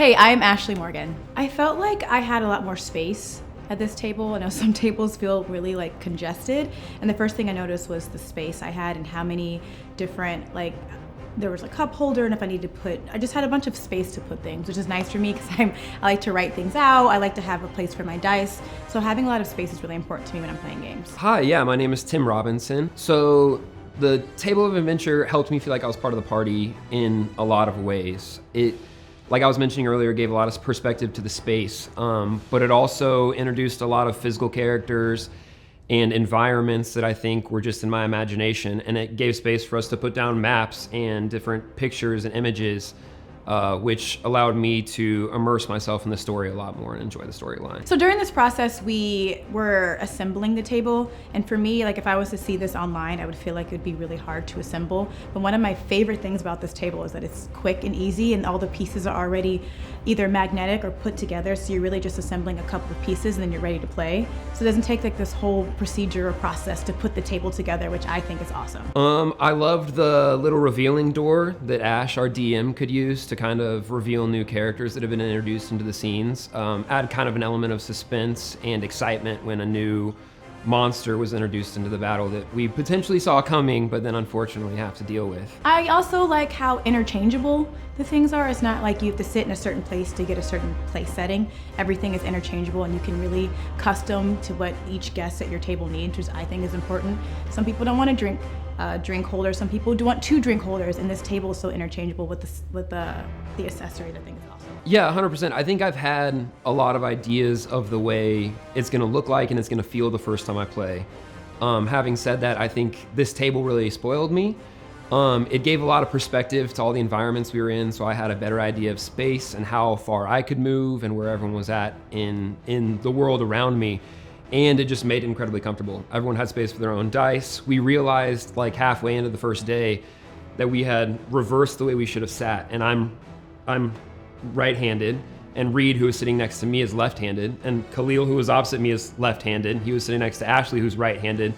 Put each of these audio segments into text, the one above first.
Hey, I'm Ashley Morgan. I felt like I had a lot more space at this table. I know some tables feel really like congested, and the first thing I noticed was the space I had and how many different, there was a cup holder, and if I need to I just had a bunch of space to put things, which is nice for me because I like to write things out. I like to have a place for my dice. So having a lot of space is really important to me when I'm playing games. Hi, yeah, my name is Tim Robinson. So the Table of Adventure helped me feel like I was part of the party in a lot of ways. It, like I was mentioning earlier, gave a lot of perspective to the space, but it also introduced a lot of physical characters and environments that I think were just in my imagination, and it gave space for us to put down maps and different pictures and images, which allowed me to immerse myself in the story a lot more and enjoy the storyline. So during this process, we were assembling the table, and for me, if I was to see this online, I would feel like it would be really hard to assemble. But one of my favorite things about this table is that it's quick and easy, and all the pieces are already either magnetic or put together, so you're really just assembling a couple of pieces and then you're ready to play. So it doesn't take this whole procedure or process to put the table together, which I think is awesome. I loved the little revealing door that Ash, our DM, could use to kind of reveal new characters that have been introduced into the scenes. Add kind of an element of suspense and excitement when a new monster was introduced into the battle that we potentially saw coming, but then unfortunately have to deal with. I also like how interchangeable the things are. It's not like you have to sit in a certain place to get a certain place setting. Everything is interchangeable, and you can really custom to what each guest at your table needs, which I think is important. Some people don't want to drink holders. Some people do want 2 drink holders, and this table is so interchangeable with the accessory that I think is awesome. Yeah, 100%. I think I've had a lot of ideas of the way it's gonna look like and it's gonna feel the first time I play. Having said that, I think this table really spoiled me. It gave a lot of perspective to all the environments we were in, so I had a better idea of space and how far I could move and where everyone was at in the world around me. And it just made it incredibly comfortable. Everyone had space for their own dice. We realized halfway into the first day that we had reversed the way we should have sat, and I'm right-handed, and Reed, who was sitting next to me, is left-handed, and Khalil, who was opposite me, is left-handed. He was sitting next to Ashley, who's right-handed,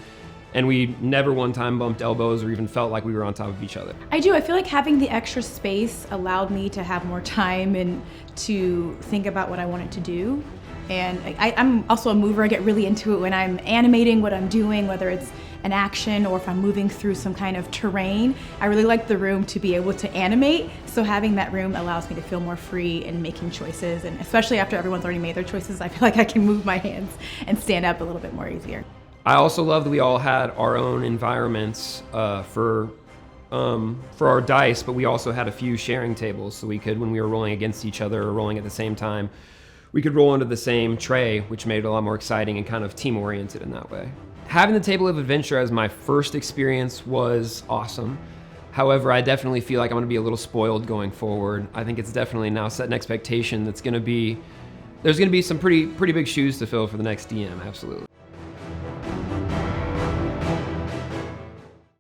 and we never one time bumped elbows or even felt like we were on top of each other. I do. I feel like having the extra space allowed me to have more time and to think about what I wanted to do. And I'm also a mover. I get really into it when I'm animating what I'm doing, whether it's an action or if I'm moving through some kind of terrain. I really like the room to be able to animate, so having that room allows me to feel more free in making choices, and especially after everyone's already made their choices, I feel like I can move my hands and stand up a little bit more easier. I also love that we all had our own environments for our dice, but we also had a few sharing tables, so we could, when we were rolling against each other or rolling at the same time, we could roll into the same tray, which made it a lot more exciting and kind of team-oriented in that way. Having the Table of Adventure as my first experience was awesome. However, I definitely feel like I'm gonna be a little spoiled going forward. I think it's definitely now set an expectation that's there's gonna be some pretty big shoes to fill for the next DM, absolutely.